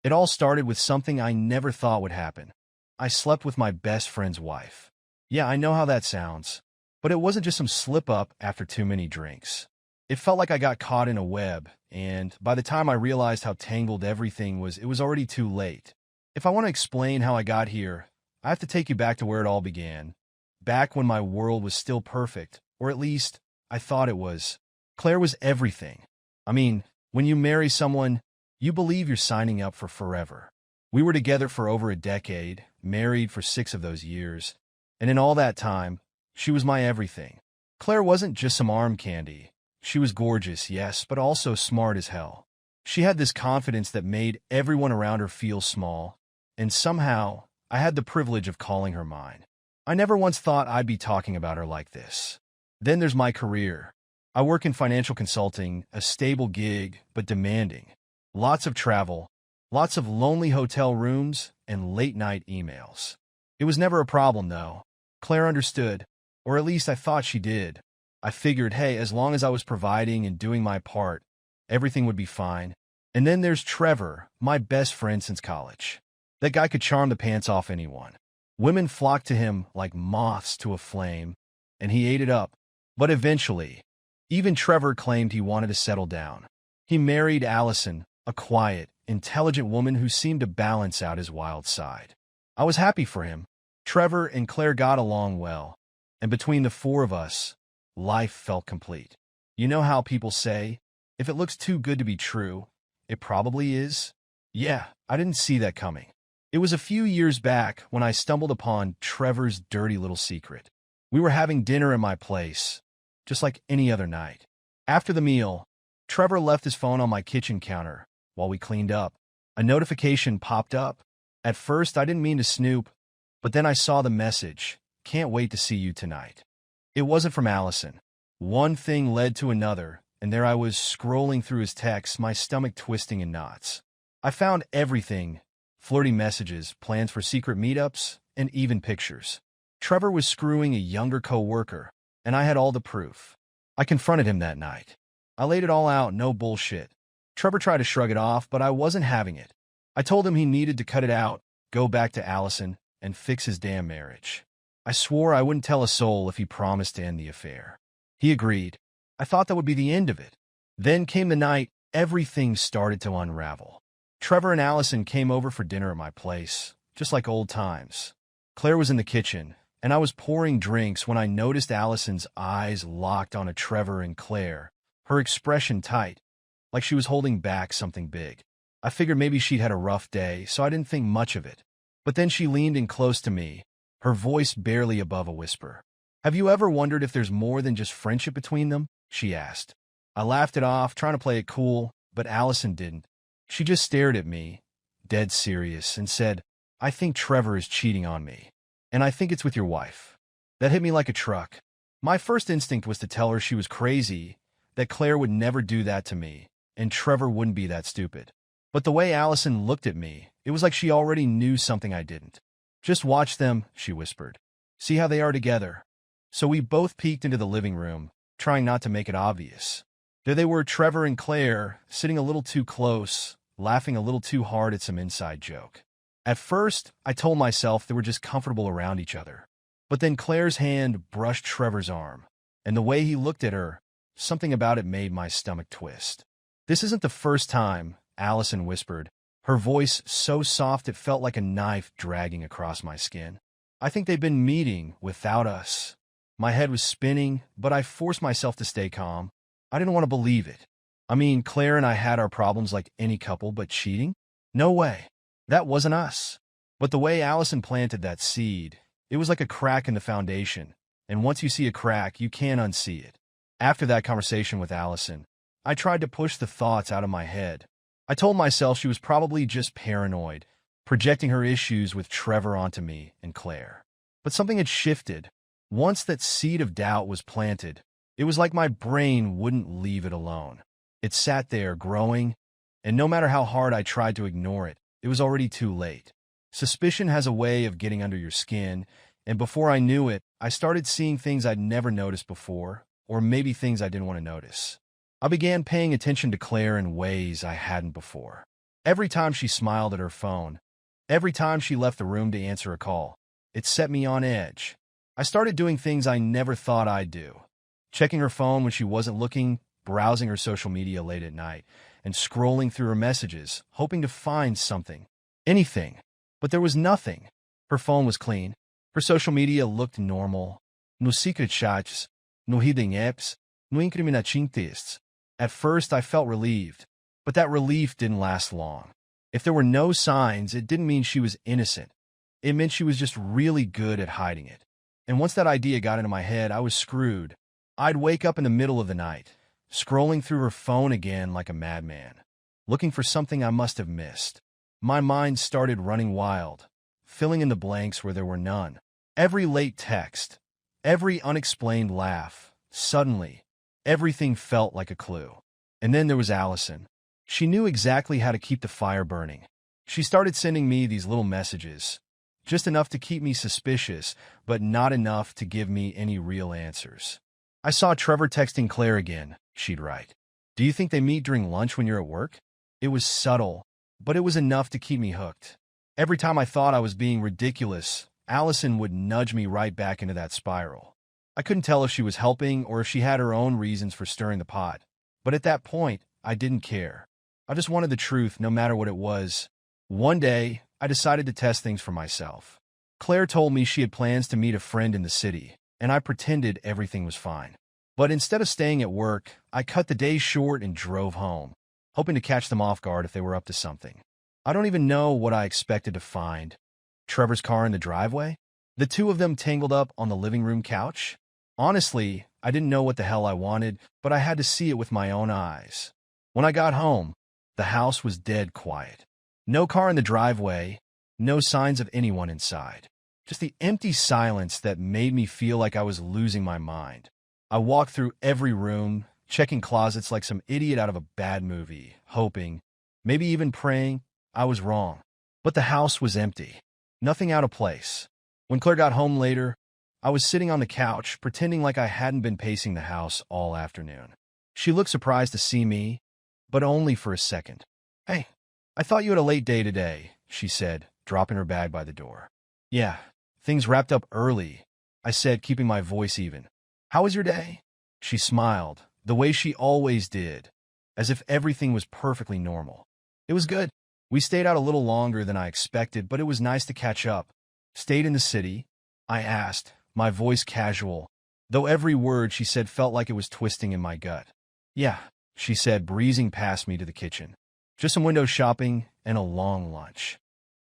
It all started with something I never thought would happen. I slept with my best friend's wife. Yeah, I know how that sounds. But it wasn't just some slip-up after too many drinks. It felt like I got caught in a web, and by the time I realized how tangled everything was, it was already too late. If I want to explain how I got here, I have to take you back to where it all began. Back when my world was still perfect, or at least, I thought it was. Claire was everything. I mean, when you marry someone, you believe you're signing up for forever. We were together for over a decade, married for 6 of those years, and in all that time, she was my everything. Claire wasn't just some arm candy. She was gorgeous, yes, but also smart as hell. She had this confidence that made everyone around her feel small, and somehow, I had the privilege of calling her mine. I never once thought I'd be talking about her like this. Then there's my career. I work in financial consulting, a stable gig, but demanding. Lots of travel, lots of lonely hotel rooms, and late-night emails. It was never a problem, though. Claire understood, or at least I thought she did. I figured, hey, as long as I was providing and doing my part, everything would be fine. And then there's Trevor, my best friend since college. That guy could charm the pants off anyone. Women flocked to him like moths to a flame, and he ate it up. But eventually, even Trevor claimed he wanted to settle down. He married Allison, a quiet, intelligent woman who seemed to balance out his wild side. I was happy for him. Trevor and Claire got along well, and between the 4 of us, life felt complete. You know how people say, if it looks too good to be true, it probably is? Yeah, I didn't see that coming. It was a few years back when I stumbled upon Trevor's dirty little secret. We were having dinner at my place, just like any other night. After the meal, Trevor left his phone on my kitchen counter while we cleaned up. A notification popped up. At first, I didn't mean to snoop, but then I saw the message, "Can't wait to see you tonight." It wasn't from Allison. One thing led to another, and there I was scrolling through his texts, my stomach twisting in knots. I found everything: flirty messages, plans for secret meetups, and even pictures. Trevor was screwing a younger co-worker, and I had all the proof. I confronted him that night. I laid it all out, no bullshit. Trevor tried to shrug it off, but I wasn't having it. I told him he needed to cut it out, go back to Allison, and fix his damn marriage. I swore I wouldn't tell a soul if he promised to end the affair. He agreed. I thought that would be the end of it. Then came the night everything started to unravel. Trevor and Allison came over for dinner at my place, just like old times. Claire was in the kitchen, and I was pouring drinks when I noticed Allison's eyes locked on Trevor and Claire, her expression tight, like she was holding back something big. I figured maybe she'd had a rough day, so I didn't think much of it. But then she leaned in close to me, her voice barely above a whisper. "Have you ever wondered if there's more than just friendship between them?" she asked. I laughed it off, trying to play it cool, but Allison didn't. She just stared at me, dead serious, and said, "I think Trevor is cheating on me. And I think it's with your wife." That hit me like a truck. My first instinct was to tell her she was crazy, that Claire would never do that to me, and Trevor wouldn't be that stupid. But the way Allison looked at me, it was like she already knew something I didn't. "Just watch them," she whispered. "See how they are together." So we both peeked into the living room, trying not to make it obvious. There they were, Trevor and Claire, sitting a little too close, laughing a little too hard at some inside joke. At first, I told myself they were just comfortable around each other. But then Claire's hand brushed Trevor's arm, and the way he looked at her, something about it made my stomach twist. "This isn't the first time," Allison whispered, her voice so soft it felt like a knife dragging across my skin. "I think they've been meeting without us." My head was spinning, but I forced myself to stay calm. I didn't want to believe it. I mean, Claire and I had our problems like any couple, but cheating? No way. That wasn't us. But the way Allison planted that seed, it was like a crack in the foundation, and once you see a crack, you can't unsee it. After that conversation with Allison, I tried to push the thoughts out of my head. I told myself she was probably just paranoid, projecting her issues with Trevor onto me and Claire. But something had shifted. Once that seed of doubt was planted, it was like my brain wouldn't leave it alone. It sat there growing, and no matter how hard I tried to ignore it, it was already too late. Suspicion has a way of getting under your skin, and before I knew it, I started seeing things I'd never noticed before, or maybe things I didn't want to notice. I began paying attention to Claire in ways I hadn't before. Every time she smiled at her phone, every time she left the room to answer a call, it set me on edge. I started doing things I never thought I'd do. Checking her phone when she wasn't looking, browsing her social media late at night, and scrolling through her messages, hoping to find something. Anything. But there was nothing. Her phone was clean. Her social media looked normal. No secret chats, no hidden apps, no incriminating texts. At first, I felt relieved, but that relief didn't last long. If there were no signs, it didn't mean she was innocent. It meant she was just really good at hiding it. And once that idea got into my head, I was screwed. I'd wake up in the middle of the night, scrolling through her phone again like a madman, looking for something I must have missed. My mind started running wild, filling in the blanks where there were none. Every late text, every unexplained laugh, suddenly, everything felt like a clue. And then there was Allison. She knew exactly how to keep the fire burning. She started sending me these little messages, just enough to keep me suspicious, but not enough to give me any real answers. I saw Trevor texting Claire again, she'd write. Do you think they meet during lunch when you're at work? It was subtle, but it was enough to keep me hooked. Every time I thought I was being ridiculous, Allison would nudge me right back into that spiral. I couldn't tell if she was helping or if she had her own reasons for stirring the pot. But at that point, I didn't care. I just wanted the truth, no matter what it was. One day, I decided to test things for myself. Claire told me she had plans to meet a friend in the city, and I pretended everything was fine. But instead of staying at work, I cut the day short and drove home, hoping to catch them off guard if they were up to something. I don't even know what I expected to find. Trevor's car in the driveway? The two of them tangled up on the living room couch? Honestly, I didn't know what the hell I wanted, but I had to see it with my own eyes. When I got home, the house was dead quiet. No car in the driveway, no signs of anyone inside. Just the empty silence that made me feel like I was losing my mind. I walked through every room, checking closets like some idiot out of a bad movie, hoping, maybe even praying, I was wrong. But the house was empty. Nothing out of place. When Claire got home later, I was sitting on the couch, pretending like I hadn't been pacing the house all afternoon. She looked surprised to see me, but only for a second. Hey, I thought you had a late day today, she said, dropping her bag by the door. Yeah, things wrapped up early, I said, keeping my voice even. How was your day? She smiled, the way she always did, as if everything was perfectly normal. It was good. We stayed out a little longer than I expected, but it was nice to catch up. Stayed in the city? I asked, my voice casual, though every word she said felt like it was twisting in my gut. Yeah, she said, breezing past me to the kitchen. Just some window shopping and a long lunch.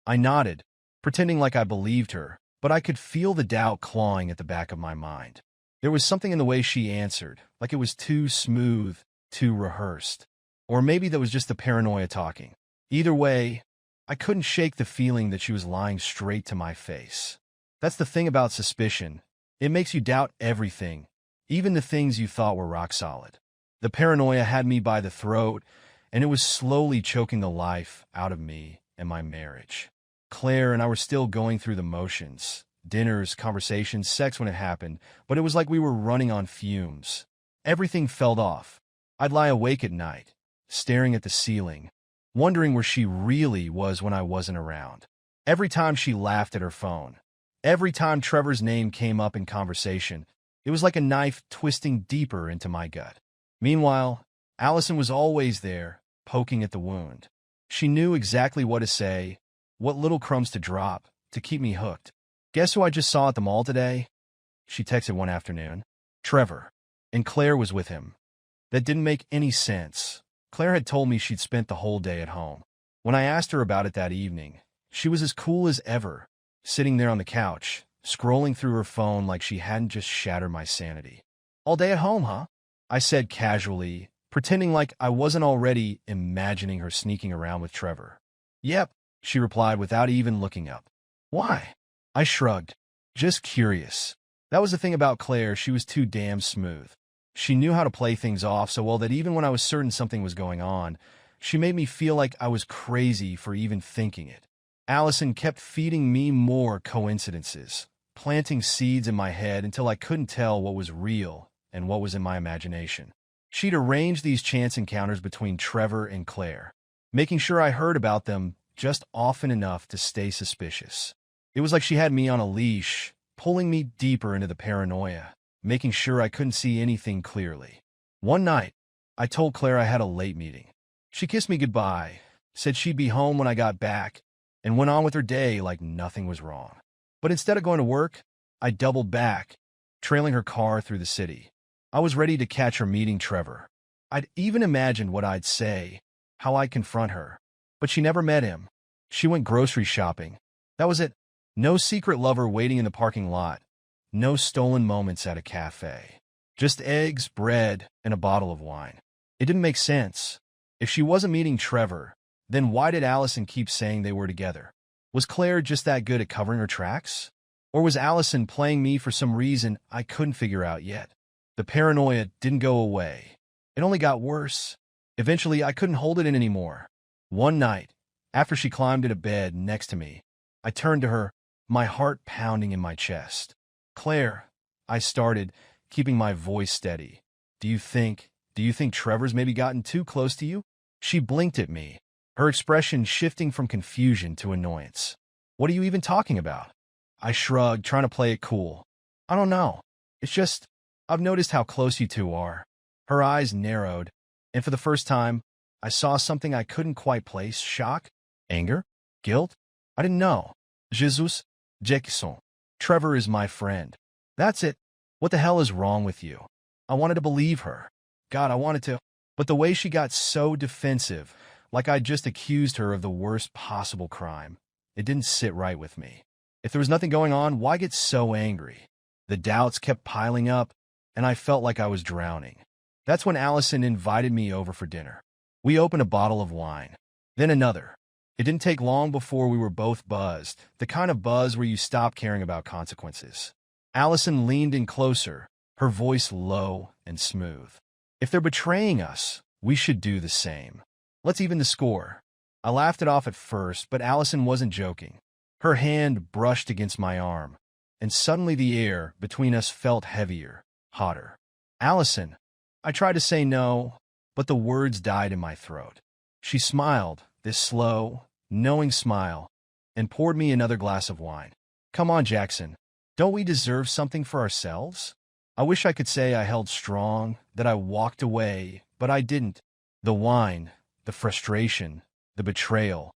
I nodded, pretending like I believed her, but I could feel the doubt clawing at the back of my mind. There was something in the way she answered, like it was too smooth, too rehearsed. Or maybe that was just the paranoia talking. Either way, I couldn't shake the feeling that she was lying straight to my face. That's the thing about suspicion. It makes you doubt everything, even the things you thought were rock solid. The paranoia had me by the throat, and it was slowly choking the life out of me and my marriage. Claire and I were still going through the motions. Dinners, conversations, sex when it happened, but it was like we were running on fumes. Everything felt off. I'd lie awake at night, staring at the ceiling, wondering where she really was when I wasn't around. Every time she laughed at her phone, every time Trevor's name came up in conversation, it was like a knife twisting deeper into my gut. Meanwhile, Allison was always there, poking at the wound. She knew exactly what to say, what little crumbs to drop, to keep me hooked. Guess who I just saw at the mall today? She texted one afternoon. Trevor. And Claire was with him. That didn't make any sense. Claire had told me she'd spent the whole day at home. When I asked her about it that evening, she was as cool as ever, sitting there on the couch, scrolling through her phone like she hadn't just shattered my sanity. All day at home, huh? I said casually, pretending like I wasn't already imagining her sneaking around with Trevor. Yep, she replied without even looking up. Why? I shrugged. Just curious. That was the thing about Claire, she was too damn smooth. She knew how to play things off so well that even when I was certain something was going on, she made me feel like I was crazy for even thinking it. Allison kept feeding me more coincidences, planting seeds in my head until I couldn't tell what was real and what was in my imagination. She'd arranged these chance encounters between Trevor and Claire. making sure I heard about them just often enough to stay suspicious. It was like she had me on a leash, pulling me deeper into the paranoia, making sure I couldn't see anything clearly. One night, I told Claire I had a late meeting. She kissed me goodbye, said she'd be home when I got back, and went on with her day like nothing was wrong. But instead of going to work, I doubled back, trailing her car through the city. I was ready to catch her meeting Trevor. I'd even imagined what I'd say, how I'd confront her. But she never met him. She went grocery shopping. That was it. No secret lover waiting in the parking lot. No stolen moments at a cafe. Just eggs, bread, and a bottle of wine. It didn't make sense. If she wasn't meeting Trevor, then why did Allison keep saying they were together? Was Claire just that good at covering her tracks? Or was Allison playing me for some reason I couldn't figure out yet? The paranoia didn't go away. It only got worse. Eventually, I couldn't hold it in anymore. One night, after she climbed into bed next to me, I turned to her, my heart pounding in my chest. "Claire," I started, keeping my voice steady. Do you think Trevor's maybe gotten too close to you?" She blinked at me, her expression shifting from confusion to annoyance. "What are you even talking about?" I shrugged, trying to play it cool. "I don't know. It's just, I've noticed how close you two are." Her eyes narrowed, and for the first time, I saw something I couldn't quite place. Shock? Anger? Guilt? I didn't know. Jesus, Jackson. Trevor is my friend. That's it. What the hell is wrong with you? I wanted to believe her. God, I wanted to. But the way she got so defensive, like I'd just accused her of the worst possible crime, it didn't sit right with me. If there was nothing going on, why get so angry? The doubts kept piling up, and I felt like I was drowning. That's when Allison invited me over for dinner. We opened a bottle of wine, then another. It didn't take long before we were both buzzed, the kind of buzz where you stop caring about consequences. Allison leaned in closer, her voice low and smooth. "If they're betraying us, we should do the same. Let's even the score." I laughed it off at first, but Allison wasn't joking. Her hand brushed against my arm, and suddenly the air between us felt heavier, hotter. "Allison," I tried to say no, but the words died in my throat. She smiled, this slow, knowing smile, and poured me another glass of wine. "Come on, Jackson. Don't we deserve something for ourselves?" I wish I could say I held strong, that I walked away, but I didn't. The wine, the frustration, the betrayal,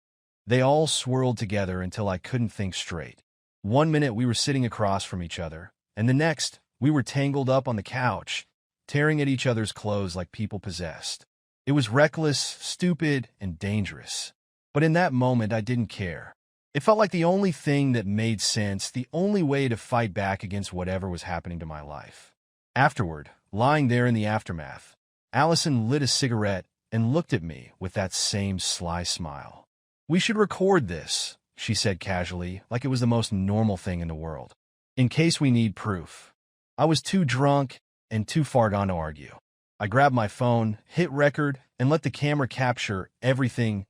they all swirled together until I couldn't think straight. One minute we were sitting across from each other, and the next we were tangled up on the couch, tearing at each other's clothes like people possessed. It was reckless, stupid, and dangerous. But in that moment, I didn't care. It felt like the only thing that made sense, the only way to fight back against whatever was happening to my life. Afterward, lying there in the aftermath, Allison lit a cigarette and looked at me with that same sly smile. "We should record this," she said casually, like it was the most normal thing in the world. "In case we need proof." I was too drunk and too far gone to argue. I grabbed my phone, hit record, and let the camera capture everything: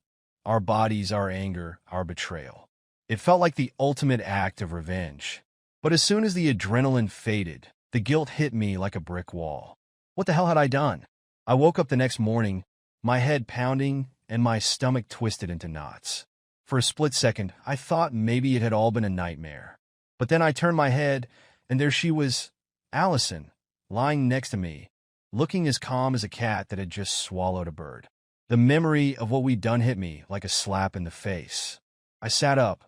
our bodies, our anger, our betrayal. It felt like the ultimate act of revenge. But as soon as the adrenaline faded, the guilt hit me like a brick wall. What the hell had I done? I woke up the next morning, my head pounding and my stomach twisted into knots. For a split second, I thought maybe it had all been a nightmare. But then I turned my head, and there she was, Allison, lying next to me, looking as calm as a cat that had just swallowed a bird. The memory of what we'd done hit me like a slap in the face. I sat up,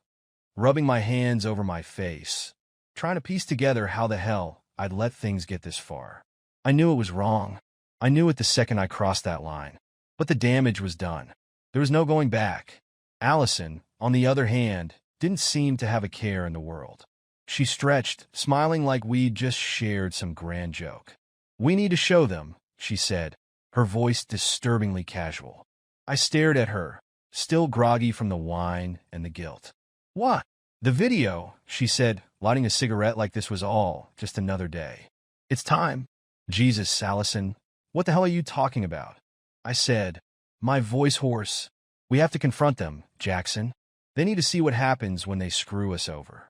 rubbing my hands over my face, trying to piece together how the hell I'd let things get this far. I knew it was wrong. I knew it the second I crossed that line. But the damage was done. There was no going back. Allison, on the other hand, didn't seem to have a care in the world. She stretched, smiling like we'd just shared some grand joke. "We need to show them," she said, her voice disturbingly casual. I stared at her, still groggy from the wine and the guilt. "What?" "The video," she said, lighting a cigarette like this was all just another day. "It's time." "Jesus, Allison, what the hell are you talking about?" I said, my voice hoarse. "We have to confront them, Jackson. They need to see what happens when they screw us over."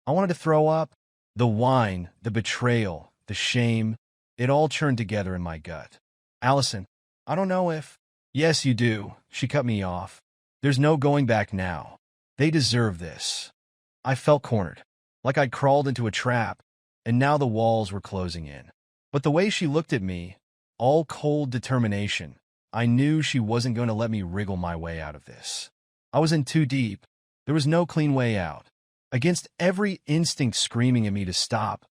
I wanted to throw up. The wine, the betrayal, the shame, it all churned together in my gut. "Allison, I don't know if..." Yes, you do. She cut me off. There's no going back now. They deserve this. I felt cornered, like I'd crawled into a trap, and now the walls were closing in. But the way she looked at me, all cold determination, I knew she wasn't going to let me wriggle my way out of this. I was in too deep. There was no clean way out. Against every instinct screaming at me to stop,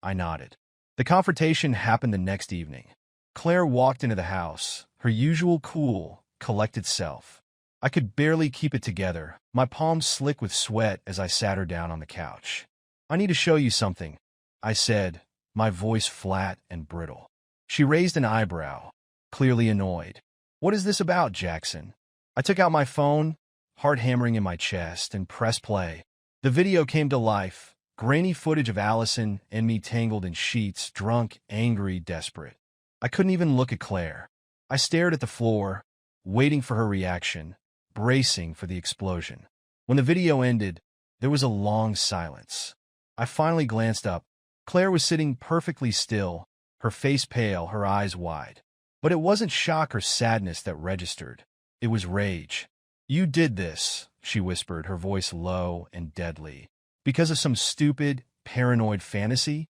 I nodded. The confrontation happened the next evening. Claire walked into the house, her usual cool, collected self. I could barely keep it together, my palms slick with sweat as I sat her down on the couch. "I need to show you something," I said, my voice flat and brittle. She raised an eyebrow, clearly annoyed. "What is this about, Jackson?" I took out my phone, heart hammering in my chest, and pressed play. The video came to life, grainy footage of Allison and me tangled in sheets, drunk, angry, desperate. I couldn't even look at Claire. I stared at the floor, waiting for her reaction, bracing for the explosion. When the video ended, there was a long silence. I finally glanced up. Claire was sitting perfectly still, her face pale, her eyes wide. But it wasn't shock or sadness that registered. It was rage. "You did this," she whispered, her voice low and deadly. "Because of some stupid, paranoid fantasy?"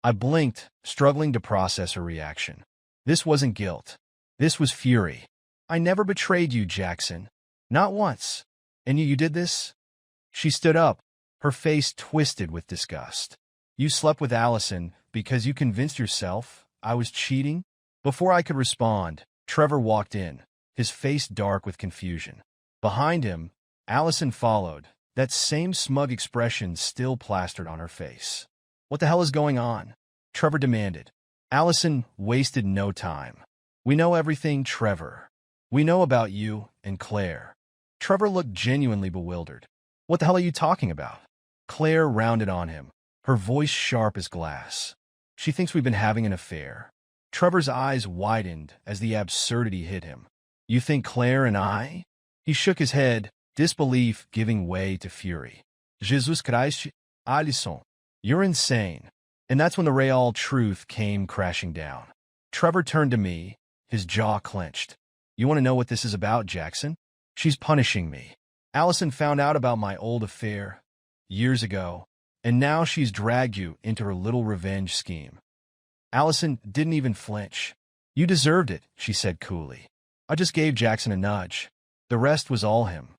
I blinked, struggling to process her reaction. This wasn't guilt. This was fury. "I never betrayed you, Jackson. Not once. And you did this?" She stood up, her face twisted with disgust. "You slept with Allison because you convinced yourself I was cheating?" Before I could respond, Trevor walked in, his face dark with confusion. Behind him, Allison followed, that same smug expression still plastered on her face. "What the hell is going on?" Trevor demanded. Allison wasted no time. "We know everything, Trevor. We know about you and Claire." Trevor looked genuinely bewildered. "What the hell are you talking about?" Claire rounded on him, her voice sharp as glass. "She thinks we've been having an affair." Trevor's eyes widened as the absurdity hit him. "You think Claire and I?" He shook his head, disbelief giving way to fury. "Jesus Christ, Allison, you're insane." And that's when the real truth came crashing down. Trevor turned to me, his jaw clenched. "You want to know what this is about, Jackson? She's punishing me. Allison found out about my old affair years ago, and now she's dragged you into her little revenge scheme." Allison didn't even flinch. "You deserved it," she said coolly. I just gave Jackson a nudge. The rest was all him.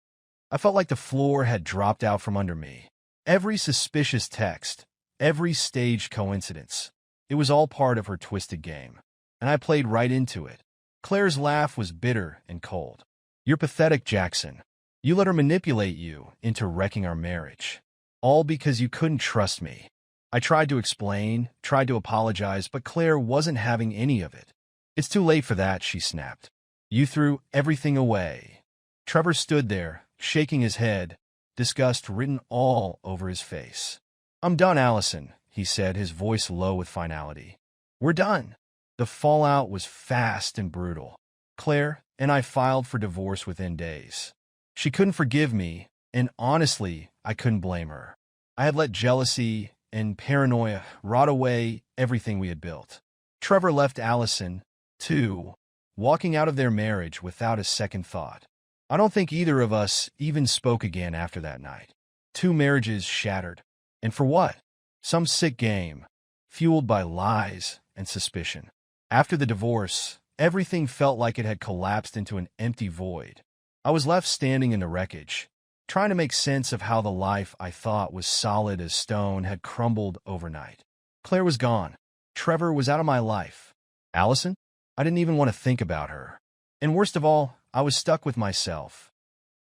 I felt like the floor had dropped out from under me. Every suspicious text, every staged coincidence, it was all part of her twisted game. And I played right into it. Claire's laugh was bitter and cold. "You're pathetic, Jackson. You let her manipulate you into wrecking our marriage. All because you couldn't trust me." I tried to explain, tried to apologize, but Claire wasn't having any of it. "It's too late for that," she snapped. "You threw everything away." Trevor stood there, shaking his head, disgust written all over his face. "I'm done, Allison," he said, his voice low with finality. "We're done." The fallout was fast and brutal. Claire and I filed for divorce within days. She couldn't forgive me, and honestly, I couldn't blame her. I had let jealousy and paranoia rot away everything we had built. Trevor left Allison, too, walking out of their marriage without a second thought. I don't think either of us even spoke again after that night. 2 marriages shattered. And for what? Some sick game, fueled by lies and suspicion. After the divorce, everything felt like it had collapsed into an empty void. I was left standing in the wreckage, trying to make sense of how the life I thought was solid as stone had crumbled overnight. Claire was gone. Trevor was out of my life. Allison? I didn't even want to think about her. And worst of all, I was stuck with myself,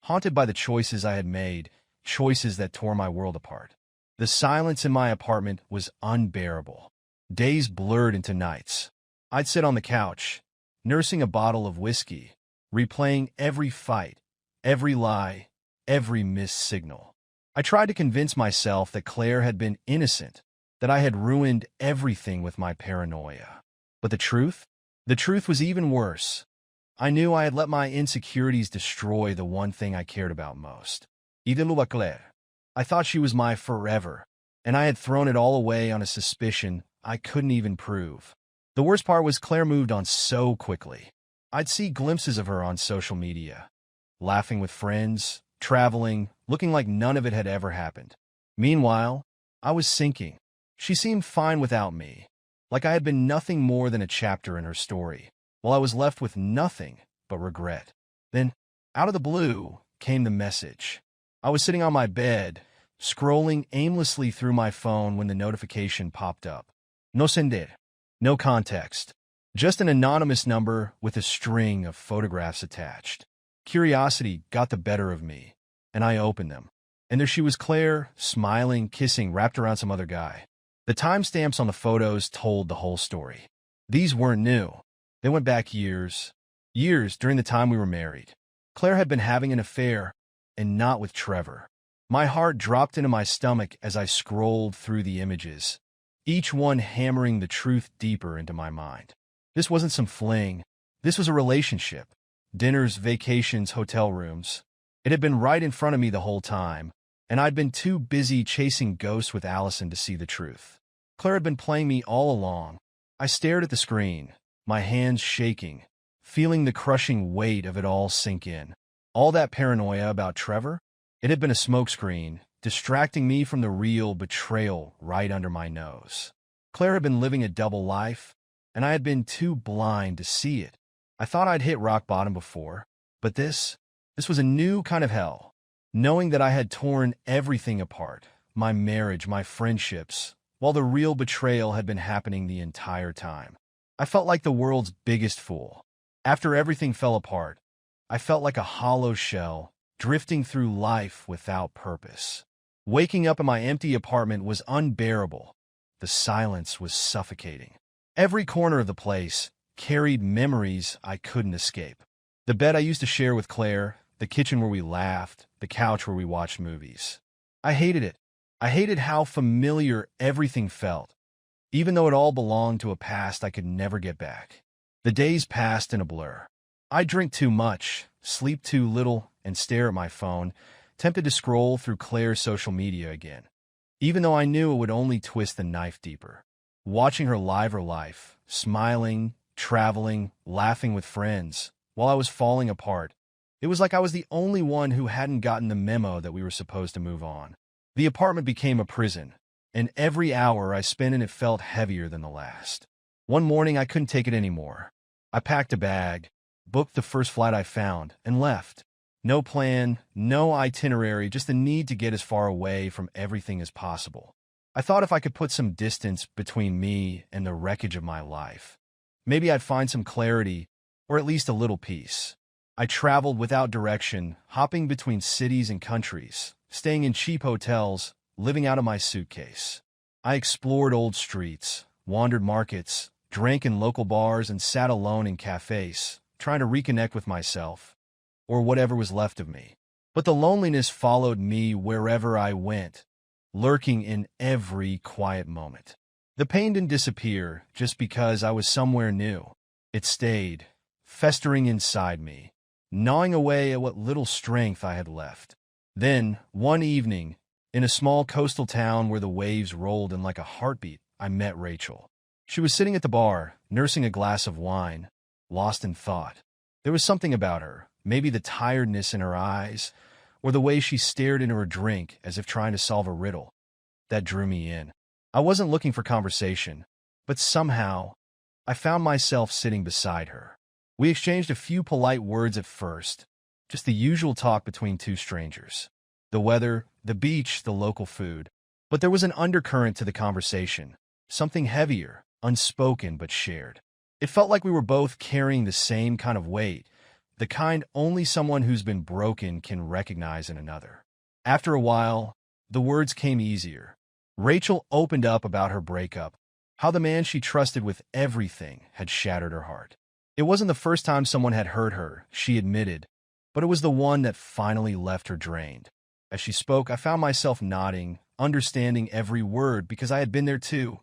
haunted by the choices I had made, choices that tore my world apart. The silence in my apartment was unbearable. Days blurred into nights. I'd sit on the couch, nursing a bottle of whiskey, replaying every fight, every lie, every missed signal. I tried to convince myself that Claire had been innocent, that I had ruined everything with my paranoia. But the truth? The truth was even worse. I knew I had let my insecurities destroy the one thing I cared about most. Claire. I thought she was my forever, and I had thrown it all away on a suspicion I couldn't even prove. The worst part was Claire moved on so quickly. I'd see glimpses of her on social media, laughing with friends, traveling, looking like none of it had ever happened. Meanwhile, I was sinking. She seemed fine without me, like I had been nothing more than a chapter in her story, while I was left with nothing but regret. Then, out of the blue, came the message. I was sitting on my bed, scrolling aimlessly through my phone when the notification popped up. No sender. No context. Just an anonymous number with a string of photographs attached. Curiosity got the better of me, and I opened them. And there she was, Claire, smiling, kissing, wrapped around some other guy. The timestamps on the photos told the whole story. These weren't new. They went back years. Years during the time we were married. Claire had been having an affair, and not with Trevor. My heart dropped into my stomach as I scrolled through the images, each one hammering the truth deeper into my mind. This wasn't some fling. This was a relationship. Dinners, vacations, hotel rooms. It had been right in front of me the whole time, and I'd been too busy chasing ghosts with Allison to see the truth. Claire had been playing me all along. I stared at the screen, my hands shaking, feeling the crushing weight of it all sink in. All that paranoia about Trevor? It had been a smokescreen, distracting me from the real betrayal right under my nose. Claire had been living a double life, and I had been too blind to see it. I thought I'd hit rock bottom before, but this was a new kind of hell. Knowing that I had torn everything apart, my marriage, my friendships, while the real betrayal had been happening the entire time. I felt like the world's biggest fool. After everything fell apart, I felt like a hollow shell, drifting through life without purpose. Waking up in my empty apartment was unbearable. The silence was suffocating. Every corner of the place carried memories I couldn't escape. The bed I used to share with Claire, the kitchen where we laughed, the couch where we watched movies. I hated it. I hated how familiar everything felt, even though it all belonged to a past I could never get back. The days passed in a blur. I'd drink too much, sleep too little, and stare at my phone, tempted to scroll through Claire's social media again, even though I knew it would only twist the knife deeper. Watching her live her life, smiling, traveling, laughing with friends, while I was falling apart, it was like I was the only one who hadn't gotten the memo that we were supposed to move on. The apartment became a prison, and every hour I spent in it felt heavier than the last. One morning I couldn't take it anymore. I packed a bag, booked the first flight I found, and left. No plan, no itinerary, just the need to get as far away from everything as possible. I thought if I could put some distance between me and the wreckage of my life, maybe I'd find some clarity, or at least a little peace. I traveled without direction, hopping between cities and countries, staying in cheap hotels, living out of my suitcase. I explored old streets, wandered markets, drank in local bars, and sat alone in cafes, trying to reconnect with myself, or whatever was left of me. But the loneliness followed me wherever I went, lurking in every quiet moment. The pain didn't disappear just because I was somewhere new. It stayed, festering inside me, gnawing away at what little strength I had left. Then, one evening, in a small coastal town where the waves rolled in like a heartbeat, I met Rachel. She was sitting at the bar, nursing a glass of wine, lost in thought. There was something about her, maybe the tiredness in her eyes, or the way she stared into her drink as if trying to solve a riddle, that drew me in. I wasn't looking for conversation, but somehow, I found myself sitting beside her. We exchanged a few polite words at first, just the usual talk between two strangers. The weather, the beach, the local food. But there was an undercurrent to the conversation, something heavier, unspoken but shared. It felt like we were both carrying the same kind of weight, the kind only someone who's been broken can recognize in another. After a while, the words came easier. Rachel opened up about her breakup, how the man she trusted with everything had shattered her heart. It wasn't the first time someone had hurt her, she admitted, but it was the one that finally left her drained. As she spoke, I found myself nodding, understanding every word because I had been there too.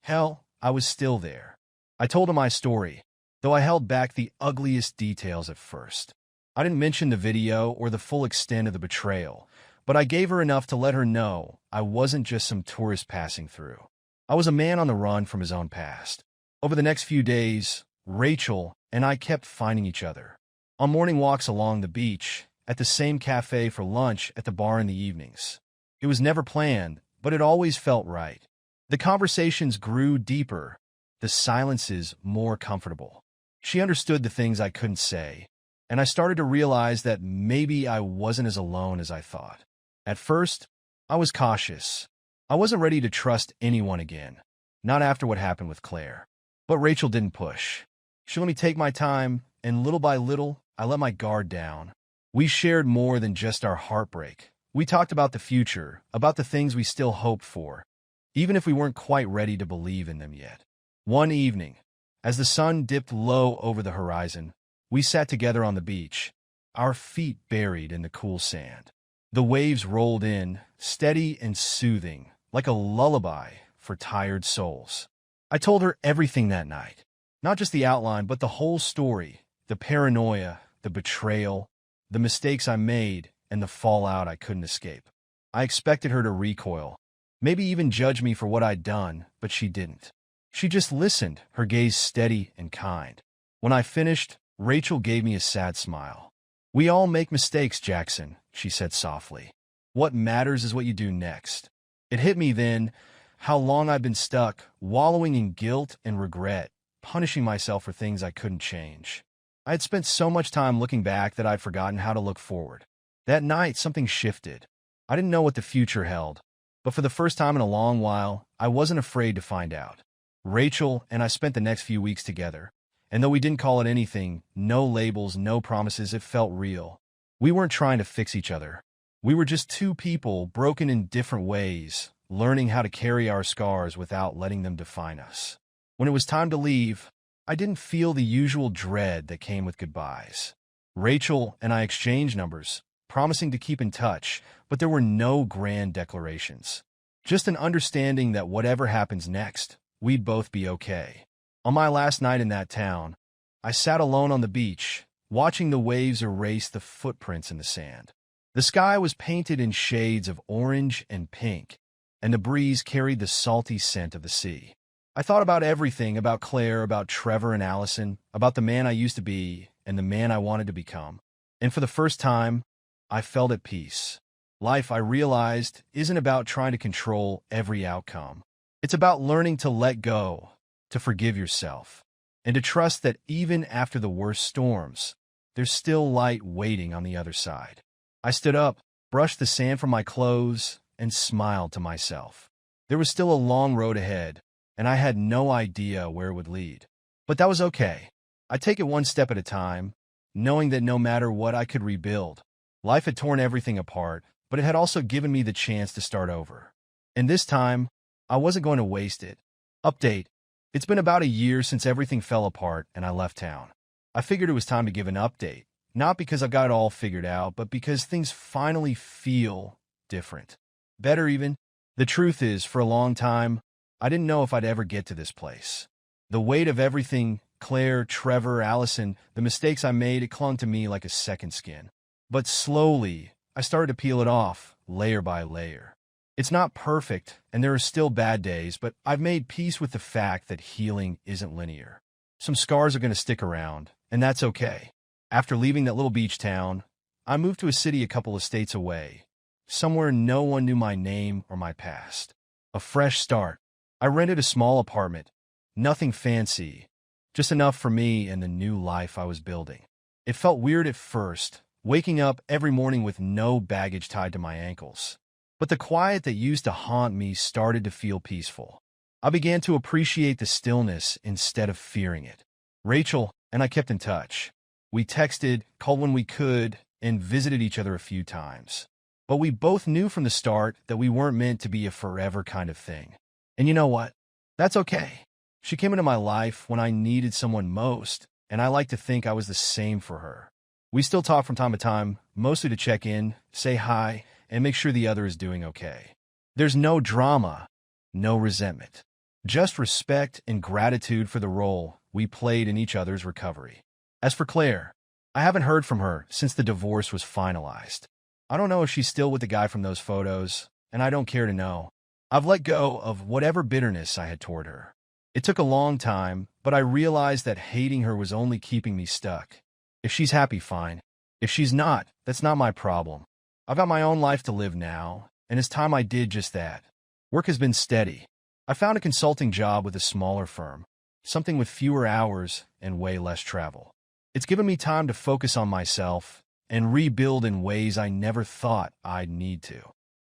Hell, I was still there. I told her my story, though I held back the ugliest details at first. I didn't mention the video or the full extent of the betrayal, but I gave her enough to let her know I wasn't just some tourist passing through. I was a man on the run from his own past. Over the next few days, Rachel and I kept finding each other. On morning walks along the beach, at the same cafe for lunch, at the bar in the evenings. It was never planned, but it always felt right. The conversations grew deeper, the silences more comfortable. She understood the things I couldn't say, and I started to realize that maybe I wasn't as alone as I thought. At first, I was cautious. I wasn't ready to trust anyone again, not after what happened with Claire. But Rachel didn't push. She let me take my time, and little by little, I let my guard down. We shared more than just our heartbreak. We talked about the future, about the things we still hoped for, even if we weren't quite ready to believe in them yet. One evening, as the sun dipped low over the horizon, we sat together on the beach, our feet buried in the cool sand. The waves rolled in, steady and soothing, like a lullaby for tired souls. I told her everything that night, not just the outline, but the whole story, the paranoia, the betrayal, the mistakes I made, and the fallout I couldn't escape. I expected her to recoil, maybe even judge me for what I'd done, but she didn't. She just listened, her gaze steady and kind. When I finished, Rachel gave me a sad smile. "We all make mistakes, Jackson," she said softly. "What matters is what you do next." It hit me then how long I'd been stuck, wallowing in guilt and regret, punishing myself for things I couldn't change. I had spent so much time looking back that I'd forgotten how to look forward. That night, something shifted. I didn't know what the future held, but for the first time in a long while, I wasn't afraid to find out. Rachel and I spent the next few weeks together, and though we didn't call it anything, no labels, no promises, it felt real. We weren't trying to fix each other. We were just two people broken in different ways, learning how to carry our scars without letting them define us. When it was time to leave, I didn't feel the usual dread that came with goodbyes. Rachel and I exchanged numbers, promising to keep in touch, but there were no grand declarations. Just an understanding that whatever happens next, we'd both be okay. On my last night in that town, I sat alone on the beach, watching the waves erase the footprints in the sand. The sky was painted in shades of orange and pink, and the breeze carried the salty scent of the sea. I thought about everything, about Claire, about Trevor and Allison, about the man I used to be and the man I wanted to become. And for the first time, I felt at peace. Life, I realized, isn't about trying to control every outcome. It's about learning to let go, to forgive yourself, and to trust that even after the worst storms, there's still light waiting on the other side. I stood up, brushed the sand from my clothes, and smiled to myself. There was still a long road ahead, and I had no idea where it would lead. But that was okay. I'd take it one step at a time, knowing that no matter what, I could rebuild. Life had torn everything apart, but it had also given me the chance to start over. And this time, I wasn't going to waste it. Update. It's been about a year since everything fell apart and I left town. I figured it was time to give an update, not because I've got it all figured out, but because things finally feel different. Better even. The truth is, for a long time, I didn't know if I'd ever get to this place. The weight of everything, Claire, Trevor, Allison, the mistakes I made, it clung to me like a second skin. But slowly, I started to peel it off, layer by layer. It's not perfect, and there are still bad days, but I've made peace with the fact that healing isn't linear. Some scars are going to stick around, and that's okay. After leaving that little beach town, I moved to a city a couple of states away, somewhere no one knew my name or my past. A fresh start. I rented a small apartment, nothing fancy, just enough for me and the new life I was building. It felt weird at first, waking up every morning with no baggage tied to my ankles. But the quiet that used to haunt me started to feel peaceful. I began to appreciate the stillness instead of fearing it. Rachel and I kept in touch. We texted, called when we could, and visited each other a few times. But we both knew from the start that we weren't meant to be a forever kind of thing. And you know what? That's okay. She came into my life when I needed someone most, and I like to think I was the same for her. We still talk from time to time, mostly to check in, say hi, and make sure the other is doing okay. There's no drama, no resentment, just respect and gratitude for the role we played in each other's recovery. As for Claire, I haven't heard from her since the divorce was finalized. I don't know if she's still with the guy from those photos, and I don't care to know. I've let go of whatever bitterness I had toward her. It took a long time, but I realized that hating her was only keeping me stuck. If she's happy, fine. If she's not, that's not my problem. I've got my own life to live now, and it's time I did just that. Work has been steady. I found a consulting job with a smaller firm, something with fewer hours and way less travel. It's given me time to focus on myself and rebuild in ways I never thought I'd need to.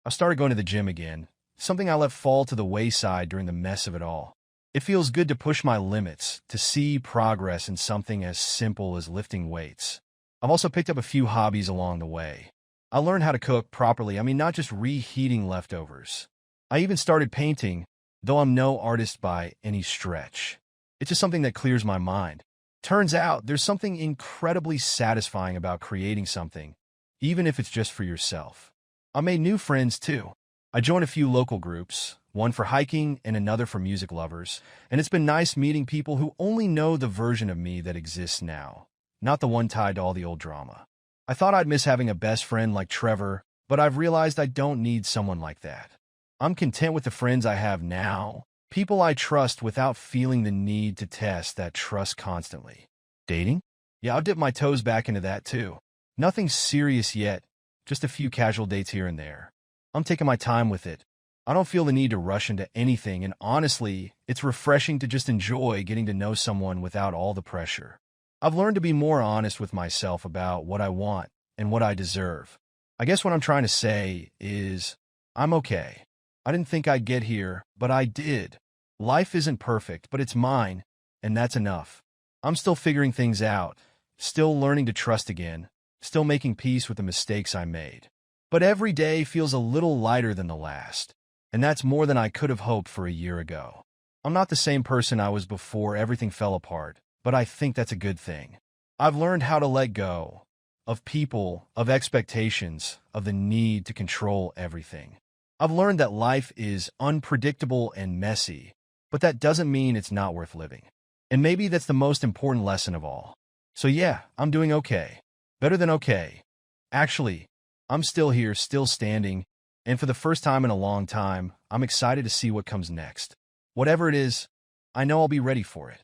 I started going to the gym again, something I let fall to the wayside during the mess of it all. It feels good to push my limits, to see progress in something as simple as lifting weights. I've also picked up a few hobbies along the way. I learned how to cook properly, not just reheating leftovers. I even started painting, though I'm no artist by any stretch. It's just something that clears my mind. Turns out, there's something incredibly satisfying about creating something, even if it's just for yourself. I made new friends, too. I joined a few local groups, one for hiking and another for music lovers, and it's been nice meeting people who only know the version of me that exists now, not the one tied to all the old drama. I thought I'd miss having a best friend like Trevor, but I've realized I don't need someone like that. I'm content with the friends I have now, people I trust without feeling the need to test that trust constantly. Dating? Yeah, I'll dip my toes back into that too. Nothing serious yet, just a few casual dates here and there. I'm taking my time with it. I don't feel the need to rush into anything, and honestly, it's refreshing to just enjoy getting to know someone without all the pressure. I've learned to be more honest with myself about what I want and what I deserve. I guess what I'm trying to say is, I'm okay. I didn't think I'd get here, but I did. Life isn't perfect, but it's mine, and that's enough. I'm still figuring things out, still learning to trust again, still making peace with the mistakes I made. But every day feels a little lighter than the last, and that's more than I could have hoped for a year ago. I'm not the same person I was before everything fell apart, but I think that's a good thing. I've learned how to let go of people, of expectations, of the need to control everything. I've learned that life is unpredictable and messy, but that doesn't mean it's not worth living. And maybe that's the most important lesson of all. So yeah, I'm doing okay. Better than okay. Actually, I'm still here, still standing, and for the first time in a long time, I'm excited to see what comes next. Whatever it is, I know I'll be ready for it.